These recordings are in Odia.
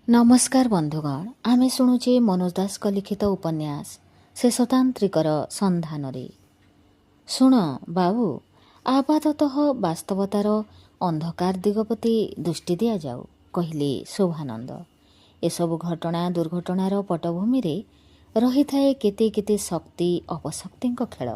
नमस्कार बंधुगण आमे शुणुचे मनोज दास लिखित उपन्यास शेषतांत्रिकर सन्धानरे। शुण बाबू, आपाततः वास्तवतार अंधकार दिगप्रति दृष्टि दिया जाऊ, कहले शोभानंद। एसबु घटना दुर्घटनार पटभूमि रे रही थाए केते केते शक्ति अपशक्ति खेल।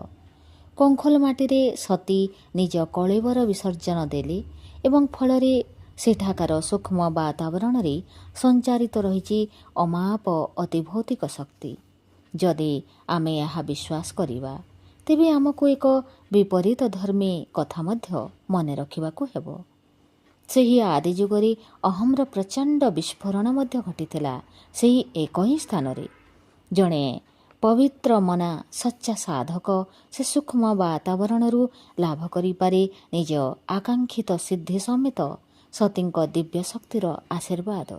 कंखोल माटी सती निज कलेवर विसर्जन देले एवं फलरे सेठाकार सूक्ष्म वातावरण रे संचारित रही अमाप अति भौतिक शक्ति। जदि आमे यहाँ विश्वास करिबा तेबे आमको एक विपरीत धर्मी कथा मध्य मने रखिबाकू हेबो। सेही आदि जुगरे अहम्र प्रचंड विस्फोरण मध्य घटिथिला सेही एक ही स्थान रे। जणे पवित्र मना सच्चा साधक से सूक्ष्म वातावरणरू लाभ करि पारे निज आकांक्षित सिद्धि समेत सतींक दिव्य शक्तिर आशीर्वाद।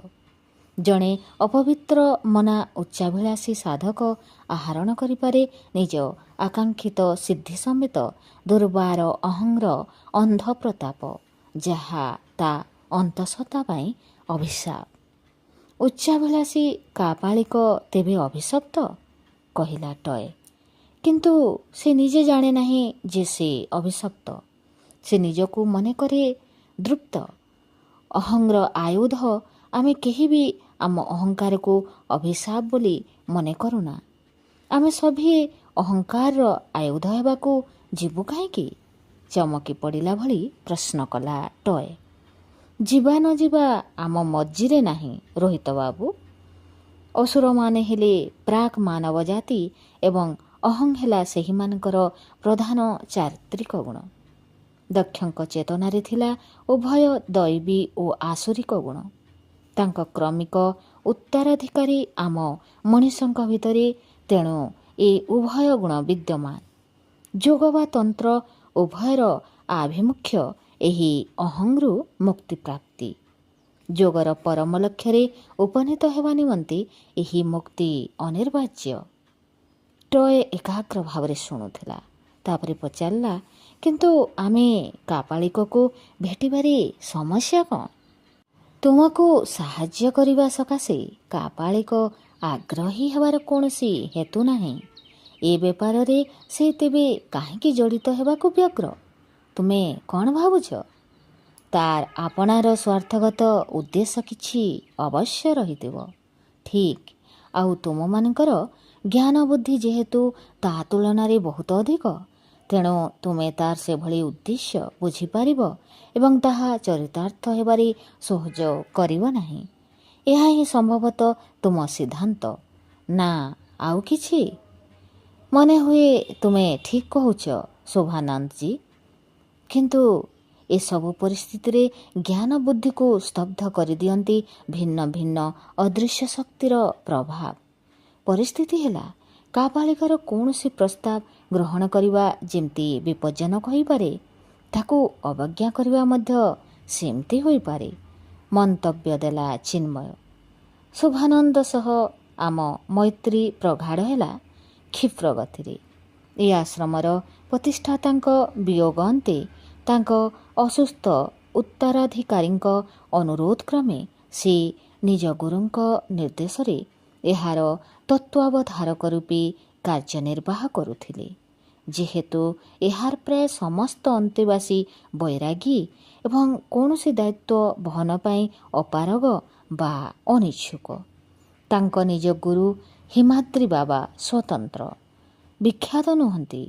जणे अपवित्र मना उच्चाभिलाषी साधक आहरण करिपारे निज आकांक्षित सिद्धि समेत दुर्बार अहंग्र अंध प्रताप, जहा ता अंतसत्ता पाई अभिशाप। उच्चाभिलाषी कापालिक तेबे अभिशप्त, कहिला टय। किंतु से निजे जाने नहीं जे से अभिशप्त। से निजकू मने करे दृप्त। अहंग्र आयुध आमे केही भी आम अहंकार को अभिशाप बोली मने करुना। आमे सभी अहंकार आयुध हेबाकू जीवु काहेकि? चमकी पड़िला भली प्रश्न कला टय। जीवा न जीवा आम मर्जीरे नाही रोहित बाबू। असुर माने हेले प्राक मानव जाति एवं अहं हेला सेही मानकर प्रधान चारित्रिक गुण। दक्षଙ୍କ चेतनारे थिला उभय दैवी और आसुरिक गुण। तांक क्रमिक उत्तराधिकारी आम मनीषଙ୍କ भितरे, तेणु ए उभय गुण विद्यमान। जोग वा तंत्र उभयर आभिमुख्य एही अहंग्रु मुक्ति प्राप्ति। जोगर परम लक्ष्य उपनीत हेबा निमंते एही मुक्ति अनिर्वाज्य। टय एकाग्र भाव शुणुला। तापरे पचारला, किंतु आमे कापालिक को भेटिबारे समस्या कौन? तुमको साहाय्य करिबा सकाशे कापालिक आग्रही हेबार कोनोसी हेतु नाही। ए बेपार रे से तेबे काहेकि जड़ित हेबाकू व्यग्र? तुमे कौन भावुछ? तार आपणार स्वार्थगत उद्देश्य किछि अवश्य रहिथिबो। ठीक, आउ तुम मानकर ज्ञान बुद्धि जेहेतु ता तुलनारे बहुत अधिक, तेणु तुमे तार से भली उद्देश्य बुझिपारिब एवं ताहा चरितार्थ हेबारे सहयोग करिब नाही। एहा ही संभवतः तुम सिद्धांत ना आउ किछि? मने हुए तुमे ठीक कहूछ शोभानंद जी। किंतु ए सबु परिस्थिति रे ज्ञान बुद्धि को स्तब्ध कर दियंती भिन्न भिन्न अदृश्य शक्तिर प्रभाव। परिस्थिति हेला कापालिकार कौनसी प्रस्ताव ग्रहण करिबा जेमती विपज्जनक होई पारे, ताकू अवज्ञा करिबा मध्य सेमती होई पारे, मंतव्य देला चिन्मय। शोभानंद सह आम मैत्री प्रगाढ़ हेला क्षिप्र गतिरे। ए आश्रमर प्रतिष्ठातांक वियोग अंते तांक असुस्थ उत्तराधिकारींक अनुरोध क्रमे से निज गुरुंक निर्देश रे एहार तत्वावधारक रूपी कार्यनिर्वाह करुथिले। जेहेतु एहार प्राय समस्त अंतेवासी बैरागी एवं कौनसी दायित्व बहन पाई अपारग बा अनिच्छुक। तांक निज गुरु हिमाद्री बाबा स्वतंत्र विख्यात नुहंती,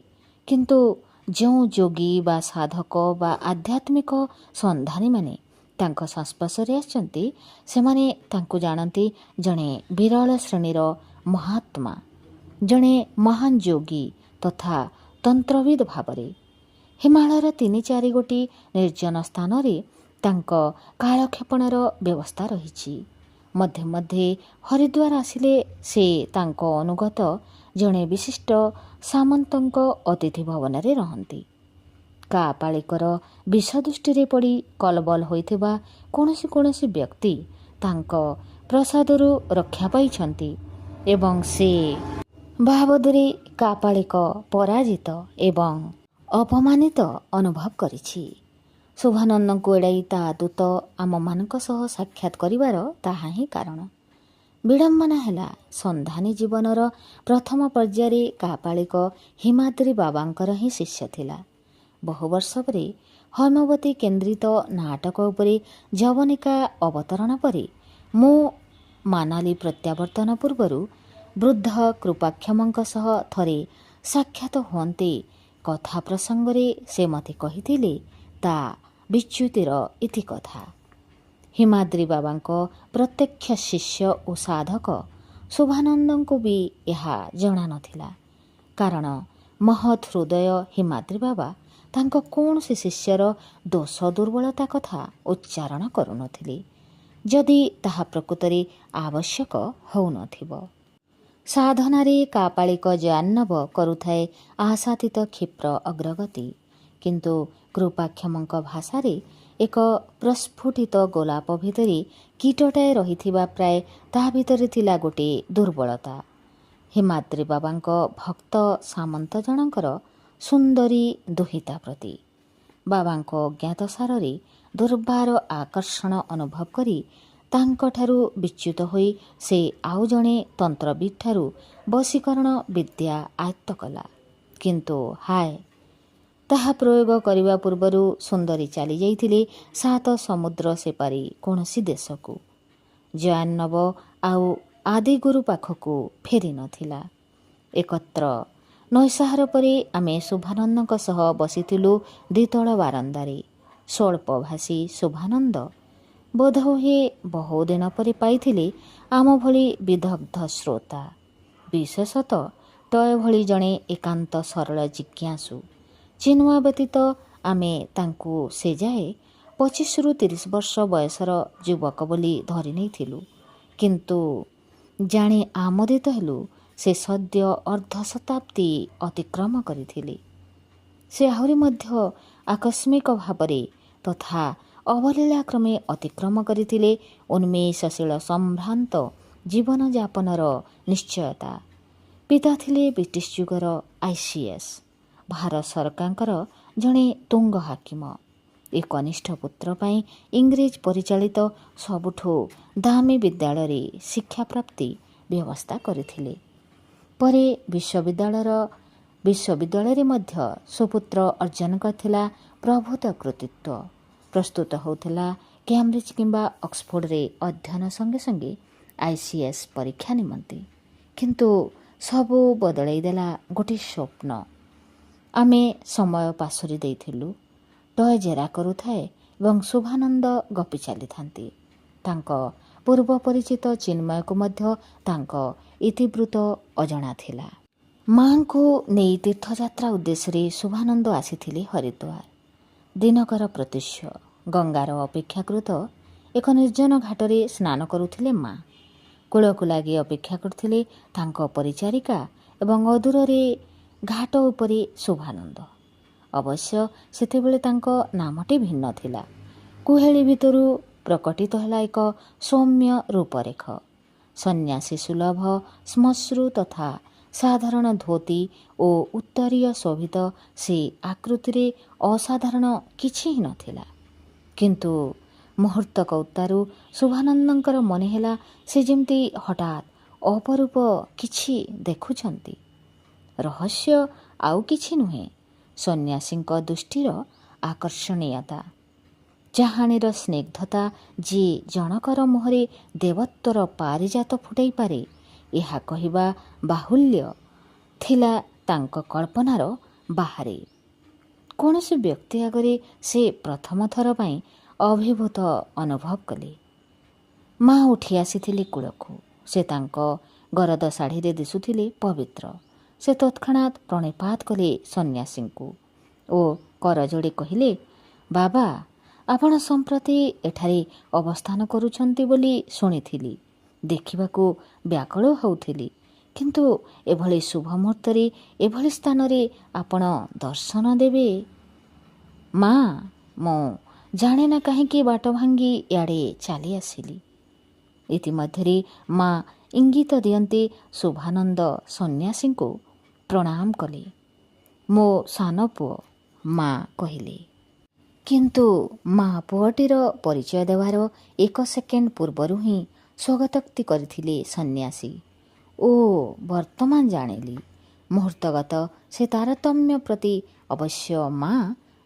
किंतु जो जोगी बा साधक बा आध्यात्मिक संधानी माने तांक संस्पर्शरे आछंती, सेमाने तांकु जानती जणे विरल श्रेणीर महात्मा, जणे महान जोगी तथा तंत्रविद भावरे। हिमालयर 3-4 गोटी निर्जन स्थान रे तांक कालक्षेपणर व्यवस्था रहिछि। मध्य मध्य हरिद्वार आसिले से तांक अनुगत जणे विशिष्ट सामंतंक अतिथि भवन रे रहंती। कापालिकर विषदृष्टि रे पड़ी कलबल होइथिबा कोनोसी कोनोसी व्यक्ति तांक प्रसादरू रक्षा पाइछंती एवं से भावदुरी कापालिक पराजित एवं अपमानित अनुभव करिछि। ଶୁଭାନନ୍ଦଙ୍କୁ ଏଡ଼ାଇ ତା ଦୂତ ଆମମାନଙ୍କ ସହ ସାକ୍ଷାତ କରିବାର ତାହା ହିଁ କାରଣ। ବିଡ଼ମ୍ବନା ହେଲା, ସନ୍ଧାନୀ ଜୀବନର ପ୍ରଥମ ପର୍ଯ୍ୟାୟରେ କାପାଳିକ ହିମାଦ୍ରୀ ବାବାଙ୍କର ହିଁ ଶିଷ୍ୟ ଥିଲା। ବହୁ ବର୍ଷ ପରେ ହୈମବତୀ କେନ୍ଦ୍ରିତ ନାଟକ ଉପରେ ଯବନିକା ଅବତରଣ ପରେ ମୁଁ ମାନାଲି ପ୍ରତ୍ୟାବର୍ତ୍ତନ ପୂର୍ବରୁ ବୃଦ୍ଧ କୃପାକ୍ଷମଙ୍କ ସହ ଥରେ ସାକ୍ଷାତ ହୁଅନ୍ତେ କଥା ପ୍ରସଙ୍ଗରେ ସେ ମୋତେ କହିଥିଲେ, ତା ବିଚ୍ୟୁତିର ଇତିକଥା। ହିମାଦ୍ରୀ ବାବାଙ୍କ ପ୍ରତ୍ୟକ୍ଷ ଶିଷ୍ୟ ଓ ସାଧକ ଶୁଭାନନ୍ଦଙ୍କୁ ବି ଏହା ଜଣାନଥିଲା। କାରଣ ମହତ୍ ହୃଦୟ ହିମାଦ୍ରୀ ବାବା ତାଙ୍କ କୌଣସି ଶିଷ୍ୟର ଦୋଷ ଦୁର୍ବଳତା କଥା ଉଚ୍ଚାରଣ କରୁନଥିଲେ, ଯଦି ତାହା ପ୍ରକୃତରେ ଆବଶ୍ୟକ ହେଉନଥିବ। ସାଧନାରେ କାପାଳିକ ଜାହ୍ନବ କରୁଥାଏ ଆଶାତୀତ କ୍ଷିପ୍ର ଅଗ୍ରଗତି, କିନ୍ତୁ କୃପାକ୍ଷମଙ୍କ ଭାଷାରେ ଏକ ପ୍ରସ୍ଫୁଟିତ ଗୋଲାପ ଭିତରେ କୀଟଟାଏ ରହିଥିବା ପ୍ରାୟ ତାହା ଭିତରେ ଥିଲା ଗୋଟିଏ ଦୁର୍ବଳତା। ହିମାଦ୍ରୀ ବାବାଙ୍କ ଭକ୍ତ ସାମନ୍ତ ଜଣଙ୍କର ସୁନ୍ଦରୀ ଦୁହିତା ପ୍ରତି ବାବାଙ୍କ ଅଜ୍ଞାତସାରରେ ଦୁର୍ବାର ଆକର୍ଷଣ ଅନୁଭବ କରି ତାଙ୍କଠାରୁ ବିଚ୍ୟୁତ ହୋଇ ସେ ଆଉ ଜଣେ ତନ୍ତ୍ରବିଦ୍ଠାରୁ ବଶୀକରଣ ବିଦ୍ୟା ଆୟତ୍ତ କଲା। କିନ୍ତୁ ହାୟ, ତାହା ପ୍ରୟୋଗ କରିବା ପୂର୍ବରୁ ସୁନ୍ଦରୀ ଚାଲିଯାଇଥିଲେ 7 ସମୁଦ୍ର ସେପାରି କୌଣସି ଦେଶକୁ। ଜୟାର୍ଣ୍ଣବ ଆଉ ଆଦିଗୁରୁ ପାଖକୁ ଫେରି ନଥିଲା। ଏକତ୍ର ନୈଶାହାର ପରେ ଆମେ ଶୁଭାନନ୍ଦଙ୍କ ସହ ବସିଥିଲୁ ଦ୍ୱିତଳ ବାରନ୍ଦାରେ। ସ୍ୱଳ୍ପଭାଷୀ ଶୁଭାନନ୍ଦ ବୋଧହୁଏ ବହୁଦିନ ପରେ ପାଇଥିଲେ ଆମ ଭଳି ବିଦଗ୍ଧ ଶ୍ରୋତା, ବିଶେଷତଃ ତୟ ଭଳି ଜଣେ ଏକାନ୍ତ ସରଳ ଜିଜ୍ଞାସୁ। ଚିନ୍ମୟ ବ୍ୟତୀତ ଆମେ ତାଙ୍କୁ ସେ ଯାଏ 25ରୁ 30 ବର୍ଷ ବୟସର ଯୁବକ ବୋଲି ଧରି ନେଇଥିଲୁ, କିନ୍ତୁ ଜାଣି ଆମୋଦିତ ହେଲୁ ସେ ସଦ୍ୟ ଅର୍ଦ୍ଧଶତାବ୍ଦୀ ଅତିକ୍ରମ କରିଥିଲେ। ସେ ଆହୁରି ମଧ୍ୟ ଆକସ୍ମିକ ଭାବରେ ତଥା ଅବଲୀଳାକ୍ରମେ ଅତିକ୍ରମ କରିଥିଲେ ଉନ୍ମେଷଶୀଳ ସମ୍ଭ୍ରାନ୍ତ ଜୀବନଯାପନର ନିଶ୍ଚୟତା। ପିତା ଥିଲେ ବ୍ରିଟିଶ ଯୁଗର ICS, ଭାରତ ସରକାରଙ୍କର ଜଣେ ତୁଙ୍ଗ ହାକିମ। ଏ କନିଷ୍ଠ ପୁତ୍ର ପାଇଁ ଇଂରେଜ ପରିଚାଳିତ ସବୁଠୁ ଦାମୀ ବିଦ୍ୟାଳୟରେ ଶିକ୍ଷାପ୍ରାପ୍ତି ବ୍ୟବସ୍ଥା କରିଥିଲେ। ପରେ ବିଶ୍ୱବିଦ୍ୟାଳୟରେ ମଧ୍ୟ ସୁପୁତ୍ର ଅର୍ଜନ କରିଥିଲା ପ୍ରଭୂତ କୃତିତ୍ୱ। ପ୍ରସ୍ତୁତ ହେଉଥିଲା କ୍ୟାମ୍ବ୍ରିଜ କିମ୍ବା ଅକ୍ସଫୋର୍ଡ଼ରେ ଅଧ୍ୟୟନ ସଙ୍ଗେ ସଙ୍ଗେ ICS ପରୀକ୍ଷା ନିମନ୍ତେ। କିନ୍ତୁ ସବୁ ବଦଳାଇ ଦେଲା ଗୋଟିଏ ସ୍ୱପ୍ନ। ଆମେ ସମୟ ପାଶୋରି ଦେଇଥିଲୁ। ଟୟ ଜେରା କରୁଥାଏ ଏବଂ ଶୁଭାନନ୍ଦ ଗପି ଚାଲିଥାନ୍ତି। ତାଙ୍କ ପୂର୍ବ ପରିଚିତ ଚିନ୍ମୟକୁ ମଧ୍ୟ ତାଙ୍କ ଇତିବୃତ୍ତ ଅଜଣା ଥିଲା। ମା'ଙ୍କୁ ନେଇ ତୀର୍ଥଯାତ୍ରା ଉଦ୍ଦେଶ୍ୟରେ ଶୁଭାନନ୍ଦ ଆସିଥିଲେ ହରିଦ୍ୱାର। ଦିନକର ପ୍ରତ୍ୟୁଷ ଗଙ୍ଗାର ଅପେକ୍ଷାକୃତ ଏକ ନିର୍ଜନ ଘାଟରେ ସ୍ନାନ କରୁଥିଲେ ମା'। କୂଳକୁ ଲାଗି ଅପେକ୍ଷା କରିଥିଲେ ତାଙ୍କ ପରିଚାରିକା ଏବଂ ଅଦୂରରେ ଘାଟ ଉପରେ ଶୁଭାନନ୍ଦ। ଅବଶ୍ୟ ସେତେବେଳେ ତାଙ୍କ ନାମଟି ଭିନ୍ନ ଥିଲା। କୁହେଳି ଭିତରୁ ପ୍ରକଟିତ ହେଲା ଏକ ସୌମ୍ୟ ରୂପରେଖ। ସନ୍ନ୍ୟାସୀ ସୁଲଭ ଶ୍ମଶ୍ରୁ ତଥା ସାଧାରଣ ଧୋତି ଓ ଉତ୍ତରୀୟ ଶୋଭିତ ସେ ଆକୃତିରେ ଅସାଧାରଣ କିଛି ହିଁ ନଥିଲା। କିନ୍ତୁ ମୁହୂର୍ତ୍ତକ ଉତ୍ତାରୁ ଶୁଭାନନ୍ଦଙ୍କର ମନେ ହେଲା ସେ ଯେମିତି ହଠାତ୍ ଅପରୂପ କିଛି ଦେଖୁଛନ୍ତି। ରହସ୍ୟ ଆଉ କିଛି ନୁହେଁ, ସନ୍ନ୍ୟାସୀଙ୍କ ଦୃଷ୍ଟିର ଆକର୍ଷଣୀୟତା, ଚାହାଣୀର ସ୍ନିଗ୍ଧତା। ଯିଏ ଜଣକର ମୁହଁରେ ଦେବତ୍ୱର ପାରିଜାତ ଫୁଟାଇ ପାରେ, ଏହା କହିବା ବାହୁଲ୍ୟ ଥିଲା ତାଙ୍କ କଳ୍ପନାର ବାହାରେ। କୌଣସି ବ୍ୟକ୍ତି ଆଗରେ ସେ ପ୍ରଥମ ଥର ପାଇଁ ଅଭିଭୂତ ଅନୁଭବ କଲେ। ମା ଉଠି ଆସିଥିଲେ କୂଳକୁ। ସେ ତାଙ୍କ ଗରଦ ଶାଢ଼ୀରେ ଦିଶୁଥିଲେ ପବିତ୍ର। ସେ ତତ୍କ୍ଷଣାତ୍ ପ୍ରଣିପାତ କଲେ ସନ୍ନ୍ୟାସୀଙ୍କୁ ଓ କରଯୋଡ଼ି କହିଲେ, ବାବା, ଆପଣ ସମ୍ପ୍ରତି ଏଠାରେ ଅବସ୍ଥାନ କରୁଛନ୍ତି ବୋଲି ଶୁଣିଥିଲି। ଦେଖିବାକୁ ବ୍ୟାକୁଳ ହେଉଥିଲି, କିନ୍ତୁ ଏଭଳି ଶୁଭ ମୁହୂର୍ତ୍ତରେ ଏଭଳି ସ୍ଥାନରେ ଆପଣ ଦର୍ଶନ ଦେବେ? ମା, ମୁଁ ଜାଣେ ନା କାହିଁକି ବାଟ ଭାଙ୍ଗି ଇଆଡ଼େ ଚାଲି ଆସିଲି। ଇତିମଧ୍ୟରେ ମା ଇଙ୍ଗିତ ଦିଅନ୍ତି ଶୁଭାନନ୍ଦ ସନ୍ନ୍ୟାସୀଙ୍କୁ ପ୍ରଣାମ କଲେ। ମୋ ସାନ ପୁଅ, ମା କହିଲେ। କିନ୍ତୁ ମା ପୁଅଟିର ପରିଚୟ ଦେବାର 1 ସେକେଣ୍ଡ ପୂର୍ବରୁ ହିଁ ସ୍ୱାଗତୋକ୍ତି କରିଥିଲେ ସନ୍ନ୍ୟାସୀ। ଓ ବର୍ତ୍ତମାନ ଜାଣିଲି। ମୁହୂର୍ତ୍ତଗତ ସେ ତାରତମ୍ୟ ପ୍ରତି ଅବଶ୍ୟ ମା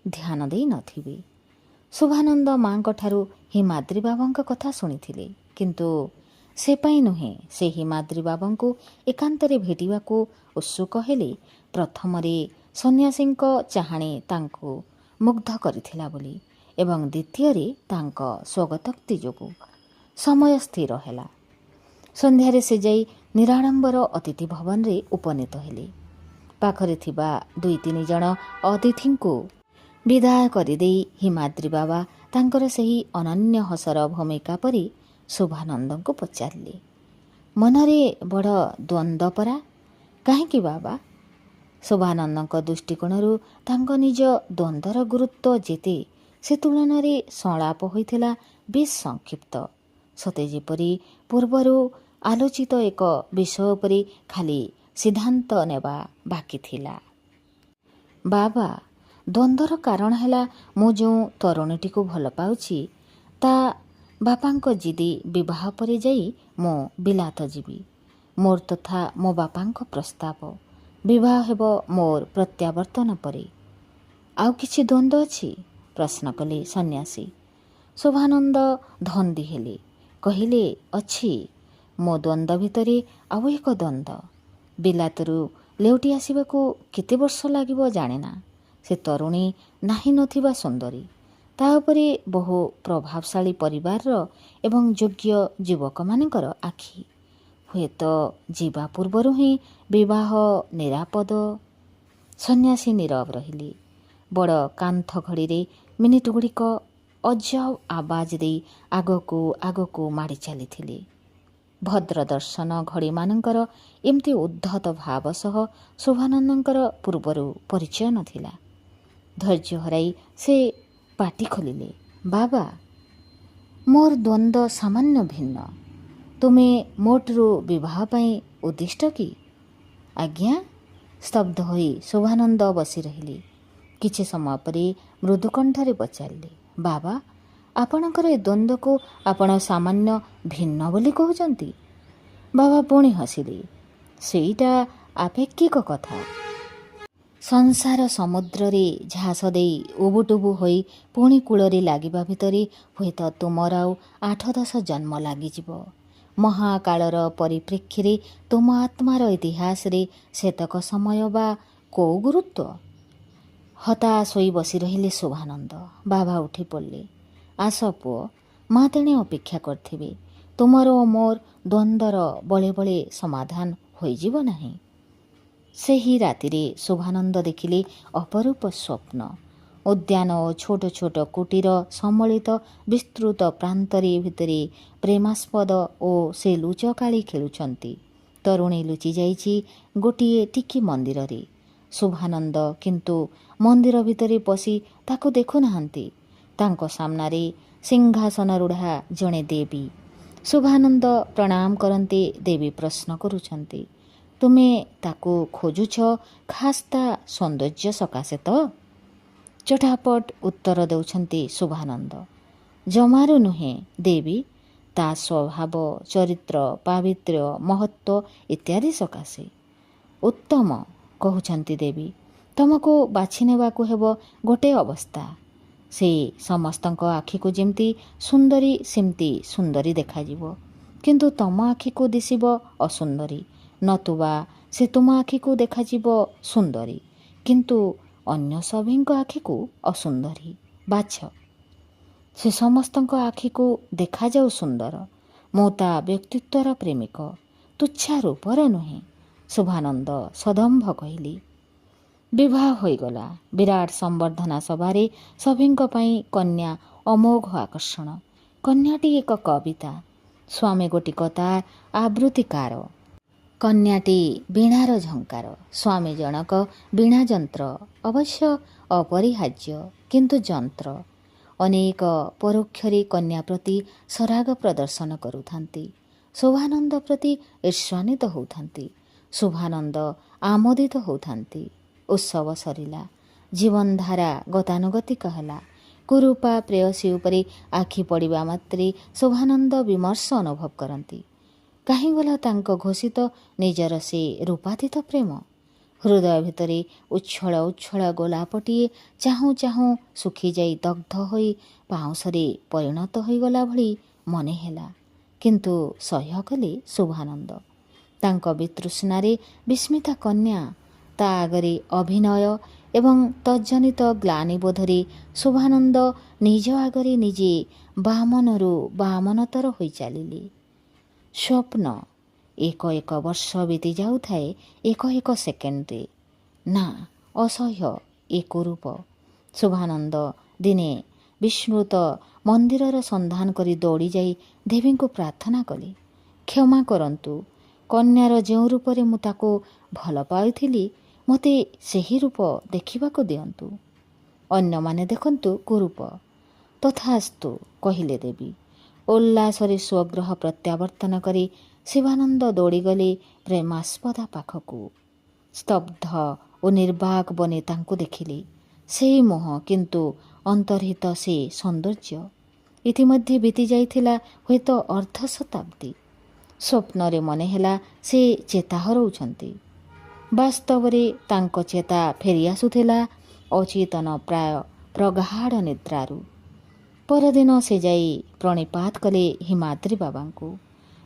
ଧ୍ୟାନ ଦେଇ ନଥିବେ। ଶୁଭାନନ୍ଦ ମାଙ୍କଠାରୁ ହିମାଦ୍ରୀ ବାବାଙ୍କ କଥା ଶୁଣିଥିଲେ, କିନ୍ତୁ ସେ ପାଇଁ ନୁହେଁ। ସେ ହିମାଦ୍ରୀ ବାବାଙ୍କୁ ଏକାନ୍ତରେ ଭେଟିବାକୁ ଉତ୍ସୁକ ହେଲେ ପ୍ରଥମରେ ସନ୍ନ୍ୟାସୀଙ୍କ ଚାହାଣୀ ତାଙ୍କୁ ମୁଗ୍ଧ କରିଥିଲା ବୋଲି, ଏବଂ ଦ୍ୱିତୀୟରେ ତାଙ୍କ ସ୍ୱାଗତୋକ୍ତି ଯୋଗୁଁ। ସମୟ ସ୍ଥିର ହେଲା। ସନ୍ଧ୍ୟାରେ ସେ ଯାଇ ନିରାଡ଼ମ୍ବର ଅତିଥି ଭବନରେ ଉପନୀତ ହେଲେ। ପାଖରେ ଥିବା 2-3 ଜଣ ଅତିଥିଙ୍କୁ ବିଦାୟ କରିଦେଇ ହିମାଦ୍ରୀ ବାବା ତାଙ୍କର ସେହି ଅନନ୍ୟ ହସର ଭୂମିକା ପରି ଶୁଭାନନ୍ଦଙ୍କୁ ପଚାରିଲେ, ମନରେ ବଡ଼ ଦ୍ୱନ୍ଦ୍ୱ ପରା, କାହିଁକି ବାବା? ଶୁଭାନନ୍ଦଙ୍କ ଦୃଷ୍ଟିକୋଣରୁ ତାଙ୍କ ନିଜ ଦ୍ୱନ୍ଦ୍ୱର ଗୁରୁତ୍ୱ ଯେତେ, ସେ ତୁଳନାରେ ସଂଳାପ ହୋଇଥିଲା ବେଶ୍ ସଂକ୍ଷିପ୍ତ, ସତେ ଯେପରି ପୂର୍ବରୁ ଆଲୋଚିତ ଏକ ବିଷୟ ଉପରେ ଖାଲି ସିଦ୍ଧାନ୍ତ ନେବା ବାକି ଥିଲା। ବାବା, ଦ୍ୱନ୍ଦ୍ୱର କାରଣ ହେଲା ମୁଁ ଯେଉଁ ତରୁଣୀଟିକୁ ଭଲ ପାଉଛି ତା ବାପାଙ୍କ ଜିଦି ବିବାହ ପରେ ଯାଇ ମୁଁ ବିଲାତ ଯିବି। ମୋର ତଥା ମୋ ବାପାଙ୍କ ପ୍ରସ୍ତାବ, ବିବାହ ହେବ ମୋର ପ୍ରତ୍ୟାବର୍ତ୍ତନ ପରେ। ଆଉ କିଛି ଦ୍ୱନ୍ଦ୍ୱ ଅଛି? ପ୍ରଶ୍ନ କଲେ ସନ୍ନ୍ୟାସୀ। ଶୁଭାନନ୍ଦ ଧନ୍ଦି ହେଲେ। କହିଲେ, ଅଛି। ମୋ ଦ୍ୱନ୍ଦ୍ୱ ଭିତରେ ଆଉ ଏକ ଦ୍ୱନ୍ଦ୍ୱ। ବିଲାତରୁ ଲେଉଟି ଆସିବାକୁ କେତେ ବର୍ଷ ଲାଗିବ ଜାଣେନା। ସେ ତରୁଣୀ ନାହିଁ ନଥିବା ସୁନ୍ଦରୀ, ତା ଉପରେ ବହୁ ପ୍ରଭାବଶାଳୀ ପରିବାରର ଏବଂ ଯୋଗ୍ୟ ଯୁବକମାନଙ୍କର ଆଖି। ହୁଏତ ଯିବା ପୂର୍ବରୁ ହିଁ ବିବାହ ନିରାପଦ। ସନ୍ନ୍ୟାସୀ ନୀରବ ରହିଲେ। ବଡ଼ କାନ୍ଥ ଘଡ଼ିରେ ମିନିଟ୍ଗୁଡ଼ିକ ଅଜବ ଆବାଜ ଦେଇ ଆଗକୁ ଆଗକୁ ମାଡ଼ି ଚାଲିଥିଲେ। ଭଦ୍ର ଦର୍ଶନ ଘଡ଼ିମାନଙ୍କର ଏମିତି ଉଦ୍ଧତ ଭାବ ସହ ଶୁଭାନନ୍ଦଙ୍କର ପୂର୍ବରୁ ପରିଚୟ ନଥିଲା। ଧୈର୍ଯ୍ୟ ହରାଇ ସେ ପାଟି ଖୋଲିଲେ, ବାବା, ମୋର ଦ୍ୱନ୍ଦ୍ୱ ସାମାନ୍ୟ ଭିନ୍ନ। ତୁମେ ମୋଟରୁ ବିବାହ ପାଇଁ ଉଦ୍ଦିଷ୍ଟ କି? ଆଜ୍ଞା? ସ୍ତବ୍ଧ ହୋଇ ଶୁଭାନନ୍ଦ ବସି ରହିଲେ। କିଛି ସମୟ ପରେ ମୃଦୁ କଣ୍ଠରେ ପଚାରିଲେ, ବାବା, ଆପଣଙ୍କର ଏ ଦ୍ୱନ୍ଦ୍ୱକୁ ଆପଣ ସାମାନ୍ୟ ଭିନ୍ନ ବୋଲି କହୁଛନ୍ତି? ବାବା ପୁଣି ହସିଲେ। ସେଇଟା ଆପେକ୍ଷିକ କଥା। ସଂସାର ସମୁଦ୍ରରେ ଝାସ ଦେଇ ଉବୁଟୁବୁ ହୋଇ ପୁଣି କୂଳରେ ଲାଗିବା ଭିତରେ ହୁଏତ ତୁମର ଆଉ 8-10 ଜନ୍ମ ଲାଗିଯିବ। ମହାକାଳର ପରିପ୍ରେକ୍ଷୀରେ ତୁମ ଆତ୍ମାର ଇତିହାସରେ ସେତକ ସମୟ ବା କୋଉ ଗୁରୁତ୍ୱ? ହତାଶ ହୋଇ ବସି ରହିଲେ ଶୁଭାନନ୍ଦ। ବାବା ଉଠି ପଡ଼ିଲେ। ଆସ ପୁଅ, ମା ତେଣେ ଅପେକ୍ଷା କରିଥିବେ। ତୁମର ଓ ମୋର ଦ୍ୱନ୍ଦ୍ୱର ବଳେ ବଳେ ସମାଧାନ ହୋଇଯିବ ନାହିଁ। ସେହି ରାତିରେ ଶୁଭାନନ୍ଦ ଦେଖିଲେ ଅପରୂପ ସ୍ୱପ୍ନ। ଉଦ୍ୟାନ ଓ ଛୋଟ ଛୋଟ କୁଟୀର ସମ୍ମିଳିତ ବିସ୍ତୃତ ପ୍ରାନ୍ତରୀ ଭିତରେ ପ୍ରେମାସ୍ପଦ ଓ ସେ ଲୁଚକାଳି ଖେଳୁଛନ୍ତି। ତରୁଣୀ ଲୁଚି ଯାଇଛି ଗୋଟିଏ ଟିକି ମନ୍ଦିରରେ। ଶୁଭାନନ୍ଦ କିନ୍ତୁ ମନ୍ଦିର ଭିତରେ ପଶି ତାକୁ ଦେଖୁନାହାନ୍ତି। ତାଙ୍କ ସାମ୍ନାରେ ସିଂହାସନରୂଢ଼ା ଜଣେ ଦେବୀ। ଶୁଭାନନ୍ଦ ପ୍ରଣାମ କରନ୍ତି ଦେବୀ ପ୍ରଶ୍ନ କରୁଛନ୍ତି, ତୁମେ ତାକୁ ଖୋଜୁଛ ଖାସ୍ ତା ସୌନ୍ଦର୍ଯ୍ୟ ସକାଶେ ତ? ଚଟାପଟ ଉତ୍ତର ଦେଉଛନ୍ତି ଶୁଭାନନ୍ଦ, ଜମାରୁ ନୁହେଁ ଦେବୀ, ତା ସ୍ୱଭାବ, ଚରିତ୍ର, ପାବିତ୍ର୍ୟ, ମହତ୍ତ୍ୱ ଇତ୍ୟାଦି ସକାଶେ। ଉତ୍ତମ, କହୁଛନ୍ତି ଦେବୀ, ତମକୁ ବାଛି ନେବାକୁ ହେବ ଗୋଟିଏ ଅବସ୍ଥା। ସେ ସମସ୍ତଙ୍କ ଆଖିକୁ ଯେମିତି ସୁନ୍ଦରୀ ସେମିତି ସୁନ୍ଦରୀ ଦେଖାଯିବ, କିନ୍ତୁ ତମ ଆଖିକୁ ଦିଶିବ ଅସୁନ୍ଦରୀ, ନତୁବା ସେ ତୁମ ଆଖିକୁ ଦେଖାଯିବ ସୁନ୍ଦରୀ, କିନ୍ତୁ ଅନ୍ୟ ସଭିଙ୍କ ଆଖିକୁ ଅସୁନ୍ଦରୀ। ବାଛ। ସେ ସମସ୍ତଙ୍କ ଆଖିକୁ ଦେଖାଯାଉ ସୁନ୍ଦର। ମୁଁ ତା ବ୍ୟକ୍ତିତ୍ୱର ପ୍ରେମିକ, ତୁଚ୍ଛା ରୂପର ନୁହେଁ। ଶୁଭାନନ୍ଦ ସଦମ୍ଭ କହିଲି। ବିବାହ ହୋଇଗଲା। ବିରାଟ ସମ୍ବର୍ଦ୍ଧନା ସଭାରେ ସଭିଙ୍କ ପାଇଁ କନ୍ୟା ଅମୋଘ ଆକର୍ଷଣ। କନ୍ୟାଟି ଏକ କବିତା, ସ୍ୱାମୀ ଗୋଟିକ ତାର ଆବୃତ୍ତିକାର। କନ୍ୟାଟି ବୀଣାର ଝଙ୍କାର, ସ୍ୱାମୀ ଜଣକ ବୀଣା ଯନ୍ତ୍ର, ଅବଶ୍ୟ ଅପରିହାର୍ଯ୍ୟ କିନ୍ତୁ ଯନ୍ତ୍ର। ଅନେକ ପରୋକ୍ଷରେ କନ୍ୟା ପ୍ରତି ସରାଗ ପ୍ରଦର୍ଶନ କରୁଥାନ୍ତି। ଶୁଭାନନ୍ଦ ପ୍ରତି ଈର୍ଷାନ୍ୱିତ ହେଉଥାନ୍ତି। ଶୁଭାନନ୍ଦ ଆମୋଦିତ ହେଉଥାନ୍ତି। ଉତ୍ସବ ସରିଲା। ଜୀବନଧାରା ଗତାନୁଗତିକ ହେଲା। କୁରୂପା ପ୍ରେୟସୀ ଉପରେ ଆଖି ପଡ଼ିବା ମାତ୍ରେ ଶୋଭାନନ୍ଦ ବିମର୍ଷ ଅନୁଭବ କରନ୍ତି। କାହିଁ ଗଲା ତାଙ୍କ ଘୋଷିତ ନିଜର ସେ ରୂପାତୀତ ପ୍ରେମ? ହୃଦୟ ଭିତରେ ଉଚ୍ଛଳ ଉଚ୍ଛଳ ଗୋଲାପଟିଏ ଚାହୁଁ ଚାହୁଁ ଶୁଖିଯାଇ ଦଗ୍ଧ ହୋଇ ପାଉଁଶରେ ପରିଣତ ହୋଇଗଲା ଭଳି ମନେ ହେଲା। କିନ୍ତୁ ସହ୍ୟ କଲେ ଶୋଭାନନ୍ଦ। ତାଙ୍କ ବିତୃଷ୍ଣାରେ ବିସ୍ମିତା କନ୍ୟା ତା ଆଗରେ ଅଭିନୟ ଏବଂ ତଜ୍ଜନିତ ଗ୍ଳାନିବୋଧରେ ଶୋଭାନନ୍ଦ ନିଜ ଆଗରେ ନିଜେ ବାମନରୁ ବାମନତର ହୋଇ ଚାଲିଲେ। ସ୍ୱପ୍ନ ଏକ ଏକ ବର୍ଷ ବିତି ଯାଉଥାଏ ଏକ ଏକ ସେକେଣ୍ଡରେ। ନା, ଅସହ୍ୟ ଏ କୁରୂପ। ଶୋଭାନନ୍ଦ ଦିନେ ବିସ୍ମୃତ ମନ୍ଦିରର ସନ୍ଧାନ କରି ଦୌଡ଼ି ଯାଇ ଦେବୀଙ୍କୁ ପ୍ରାର୍ଥନା କଲେ, କ୍ଷମା କରନ୍ତୁ, କନ୍ୟାର ଯେଉଁ ରୂପରେ ମୁଁ ତାକୁ ଭଲ ପାଇଥିଲି ମୋତେ ସେହି ରୂପ ଦେଖିବାକୁ ଦିଅନ୍ତୁ। ଅନ୍ୟମାନେ ଦେଖନ୍ତୁ କୁରୂପ। ତଥାସ୍ତୁ କହିଲେ ଦେବୀ। ଉଲ୍ଲାସରେ ସ୍ୱଗୃହ ପ୍ରତ୍ୟାବର୍ତ୍ତନ କରି ଶିବାନନ୍ଦ ଦୌଡ଼ିଗଲେ ପ୍ରେମାସ୍ପଦା ପାଖକୁ। ସ୍ତବ୍ଧ ଓ ନିର୍ବାକ ବନେ ତାଙ୍କୁ ଦେଖିଲେ। ସେଇ ମୁହଁ, କିନ୍ତୁ ଅନ୍ତର୍ହିତ ସେ ସୌନ୍ଦର୍ଯ୍ୟ। ଇତିମଧ୍ୟ ବିତି ଯାଇଥିଲା ହୁଏତ ଅର୍ଦ୍ଧ ଶତାବ୍ଦୀ। ସ୍ୱପ୍ନରେ ମନେ ହେଲା ସେ ଚେତା ହରଉଛନ୍ତି। ବାସ୍ତବରେ ତାଙ୍କ ଚେତା ଫେରିଆସୁଥିଲା ଅଚେତନ ପ୍ରାୟ ପ୍ରଗାଢ଼ ନିଦ୍ରାରୁ। ପରଦିନ ସେ ଯାଇ ପ୍ରଣିପାତ କଲେ ହିମାଦ୍ରି ବାବାଙ୍କୁ।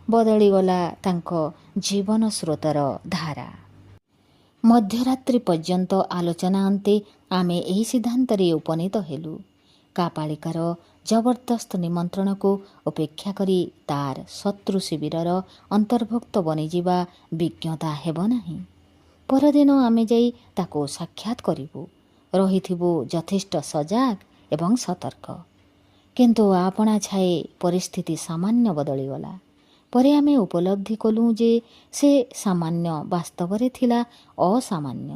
ବଦଳିଗଲା ତାଙ୍କ ଜୀବନ ସ୍ରୋତର ଧାରା। ମଧ୍ୟରାତ୍ରି ପର୍ଯ୍ୟନ୍ତ ଆଲୋଚନା ଅନ୍ତେ ଆମେ ଏହି ସିଦ୍ଧାନ୍ତରେ ଉପନୀତ ହେଲୁ। କାପାଳିକାର ଜବରଦସ୍ତ ନିମନ୍ତ୍ରଣକୁ ଉପେକ୍ଷା କରି ତାର ଶତ୍ରୁ ଶିବିରର ଅନ୍ତର୍ଭୁକ୍ତ ବନିଯିବା ବିଜ୍ଞତା ହେବ ନାହିଁ। ପରଦିନ ଆମେ ଯାଇ ତାକୁ ସାକ୍ଷାତ କରିବୁ। ରହିଥିବୁ ଯଥେଷ୍ଟ ସଜାଗ ଏବଂ ସତର୍କ। କିନ୍ତୁ ଆପଣା ଛାଏ ପରିସ୍ଥିତି ସାମାନ୍ୟ ବଦଳିଗଲା। ପରେ ଆମେ ଉପଲବ୍ଧି କଲୁ ଯେ ସେ ସାମାନ୍ୟ ବାସ୍ତବରେ ଥିଲା ଅସାମାନ୍ୟ।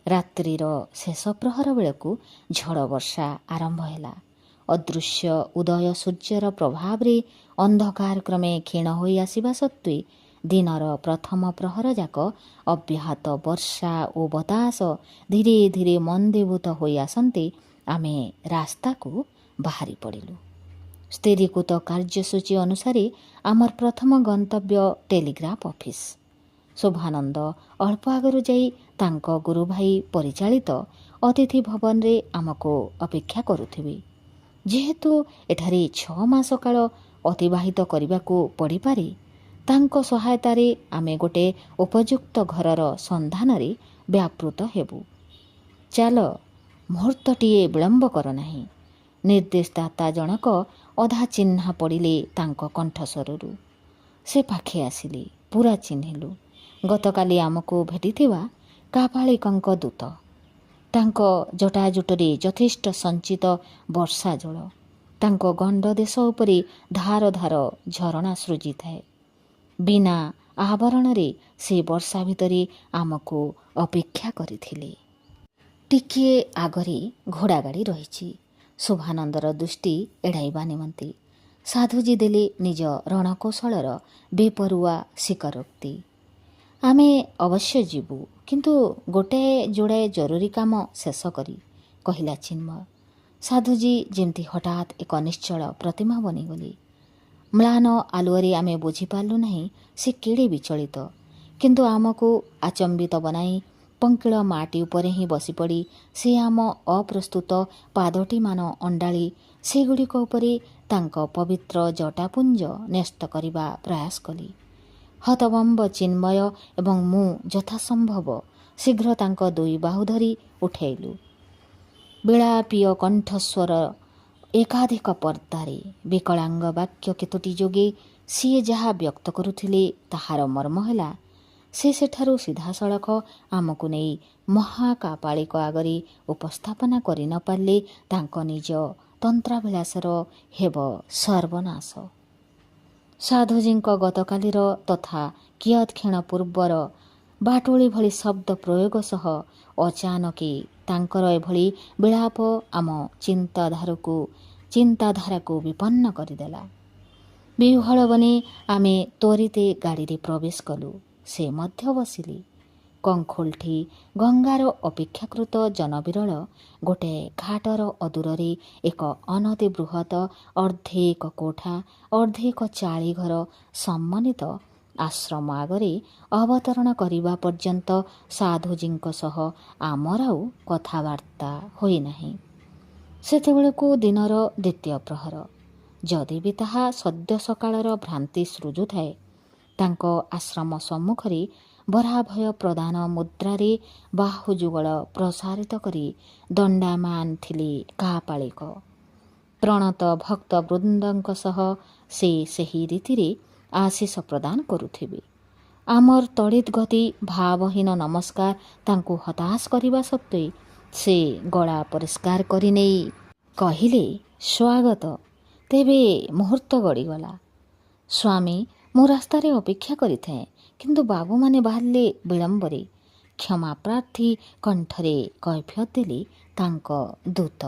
ରାତ୍ରିର ଶେଷ ପ୍ରହର ବେଳକୁ ଝଡ଼ ବର୍ଷା ଆରମ୍ଭ ହେଲା। ଅଦୃଶ୍ୟ ଉଦୟ ସୂର୍ଯ୍ୟର ପ୍ରଭାବରେ ଅନ୍ଧକାର କ୍ରମେ କ୍ଷୀଣ ହୋଇ ଆସିବା ସତ୍ତ୍ୱେ ଦିନର ପ୍ରଥମ ପ୍ରହର ଯାକ ଅବ୍ୟାହତ ବର୍ଷା ଓ ବତାସ ଧୀରେ ଧୀରେ ମନ୍ଦୀଭୂତ ହୋଇ ଆସନ୍ତେ ଆମେ ରାସ୍ତାକୁ ବାହାରି ପଡ଼ିଲୁ। ସ୍ଥିରୀକୃତ କାର୍ଯ୍ୟସୂଚୀ ଅନୁସାରେ ଆମର ପ୍ରଥମ ଗନ୍ତବ୍ୟ ଟେଲିଗ୍ରାଫ ଅଫିସ। ଶୋଭାନନ୍ଦ ଅଳ୍ପ ଆଗରୁ ଯାଇ ତାଙ୍କ ଗୁରୁଭାଇ ପରିଚାଳିତ ଅତିଥି ଭବନରେ ଆମକୁ ଅପେକ୍ଷା କରୁଥିବେ। ଯେହେତୁ ଏଠାରେ 6 ମାସ କାଳ ଅତିବାହିତ କରିବାକୁ ପଡ଼ିପାରେ, ତାଙ୍କ ସହାୟତାରେ ଆମେ ଗୋଟିଏ ଉପଯୁକ୍ତ ଘରର ସନ୍ଧାନରେ ବ୍ୟାପୃତ ହେବୁ। ଚାଲ, ମୁହୂର୍ତ୍ତଟିଏ ବିଳମ୍ବ କର ନାହିଁ, ନିର୍ଦ୍ଦେଶଦାତା ଜଣକ ଅଧା ଚିହ୍ନା ପଡ଼ିଲେ ତାଙ୍କ କଣ୍ଠସ୍ୱରରୁ। ସେ ପାଖେ ଆସିଲେ। ପୂରା ଚିହ୍ନିଲୁ। ଗତକାଲି ଆମକୁ ଭେଟିଥିବା କାପାଳିକଙ୍କ ଦୂତ। ତାଙ୍କ ଜଟାଜୁଟରେ ଯଥେଷ୍ଟ ସଞ୍ଚିତ ବର୍ଷା ଜଳ। ତାଙ୍କ ଗଣ୍ଡ ଦେଶ ଉପରେ ଧାର ଧାର ଝରଣା ସୃଜିଥାଏ। ବିନା ଆବରଣରେ ସେ ବର୍ଷା ଭିତରେ ଆମକୁ ଅପେକ୍ଷା କରିଥିଲେ। ଟିକିଏ ଆଗରେ ଘୋଡ଼ାଗାଡ଼ି ରହିଛି। ଶୋଭାନନ୍ଦର ଦୃଷ୍ଟି ଏଡ଼ାଇବା ନିମନ୍ତେ ସାଧୁଜୀ ଦେଲେ ନିଜ ରଣକୌଶଳର ବେପରୁଆ ସ୍ୱୀକାରୋକ୍ତି। ଆମେ ଅବଶ୍ୟ ଯିବୁ, କିନ୍ତୁ ଗୋଟାଏ ଯୋଡ଼ାଏ ଜରୁରୀ କାମ ଶେଷ କରି, କହିଲା ଚିନ୍ମୟ। ସାଧୁଜୀ ଯେମିତି ହଠାତ୍ ଏକ ନିଶ୍ଚଳ ପ୍ରତିମା ବନିଗଲେ। ମ୍ଳାନ ଆଲୁଅରେ ଆମେ ବୁଝିପାରିଲୁ ନାହିଁ ସେ କେଡ଼େ ବିଚଳିତ। କିନ୍ତୁ ଆମକୁ ଆଚମ୍ବିତ ବନାଇ ପଙ୍କିଳ ମାଟି ଉପରେ ହିଁ ବସିପଡ଼ି ସେ ଆମ ଅପ୍ରସ୍ତୁତ ପାଦଟିମାନ ଅଣ୍ଡାଳି ସେଗୁଡ଼ିକ ଉପରେ ତାଙ୍କ ପବିତ୍ର ଜଟାପୁଞ୍ଜ ନ୍ୟସ୍ତ କରିବା ପ୍ରୟାସ କଲି। ହତବମ୍ବ ଚିନ୍ମୟ ଏବଂ ମୁଁ ଯଥାସମ୍ଭବ ଶୀଘ୍ର ତାଙ୍କ ଦୁଇ ବାହୁ ଧରି ଉଠାଇଲୁ। ବିଳାପୀୟ କଣ୍ଠସ୍ୱର ଏକାଧିକ ପର୍ଦ୍ଦାରେ ବିକଳାଙ୍ଗ ବାକ୍ୟ କେତୋଟି ଯୋଗେ ସିଏ ଯାହା ବ୍ୟକ୍ତ କରୁଥିଲେ ତାହାର ମର୍ମ ହେଲା, ସେ ସେଠାରୁ ସିଧାସଳଖ ଆମକୁ ନେଇ ମହାକାପାଳିକ ଆଗରେ ଉପସ୍ଥାପନା କରି ନ ପାରିଲେ ତାଙ୍କ ନିଜ ତନ୍ତ୍ରାଭିଳାଷର ହେବ ସର୍ବନାଶ। ସାଧୁଜୀଙ୍କ ଗତକାଲିର ତଥା କିୟତ୍କ୍ଷଣ ପୂର୍ବର ବାଟୁଳି ଭଳି ଶବ୍ଦ ପ୍ରୟୋଗ ସହ ଅଚାନକେ ତାଙ୍କର ଏଭଳି ବିଳାପ ଆମ ଚିନ୍ତାଧାରାକୁ ବିପନ୍ନ କରିଦେଲା। ବିହ୍ୱଳ ବନି ଆମେ ତ୍ୱରିତେ ଗାଡ଼ିରେ ପ୍ରବେଶ କଲୁ। ସେ ମଧ୍ୟ ବସିଲେ। କଙ୍ଖୋଲଠି ଗଙ୍ଗାର ଅପେକ୍ଷାକୃତ ଜନବିରଳ ଗୋଟାଏ ଘାଟର ଅଦୂରରେ ଏକ ଅନତି ବୃହତ ଅର୍ଦ୍ଧେକ କୋଠା ଅର୍ଦ୍ଧେକ ଚାଳିଘର ସମ୍ମାନିତ ଆଶ୍ରମ ଆଗରେ ଅବତରଣ କରିବା ପର୍ଯ୍ୟନ୍ତ ସାଧୁଜୀଙ୍କ ସହ ଆମର ଆଉ କଥାବାର୍ତ୍ତା ହୋଇନାହିଁ। ସେତେବେଳକୁ ଦିନର ଦ୍ୱିତୀୟ ପ୍ରହର। ଯଦି ବି ତାହା ସଦ୍ୟ ସକାଳର ଭ୍ରାନ୍ତି ସୃଜୁଥାଏ, ତାଙ୍କ ଆଶ୍ରମ ସମ୍ମୁଖରେ ବରାଭୟ ପ୍ରଦାନ ମୁଦ୍ରାରେ ବାହୁଯୁଗଳ ପ୍ରସାରିତ କରି ଦଣ୍ଡାୟମାନ ଥିଲେ କାପାଳିକ। ପ୍ରଣତ ଭକ୍ତବୃନ୍ଦଙ୍କ ସହ ସେ ସେହି ରୀତିରେ ଆଶିଷ ପ୍ରଦାନ କରୁଥିବେ। ଆମର ତଡ଼ିତ୍ ଗତି ଭାବହୀନ ନମସ୍କାର ତାଙ୍କୁ ହତାଶ କରିବା ସତ୍ତ୍ୱେ ସେ ଗଳା ପରିଷ୍କାର କରିନେଇ କହିଲେ, ସ୍ୱାଗତ। ତେବେ ମୁହୂର୍ତ୍ତ ଗଡ଼ିଗଲା। ସ୍ୱାମୀ, ମୁଁ ରାସ୍ତାରେ ଅପେକ୍ଷା କରିଥାଏ, କିନ୍ତୁ ବାବୁମାନେ ବାହାରିଲେ ବିଳମ୍ବରେ। କ୍ଷମାପ୍ରାର୍ଥୀ କଣ୍ଠରେ କୈଫିୟତ ଦେଲେ ତାଙ୍କ ଦୂତ।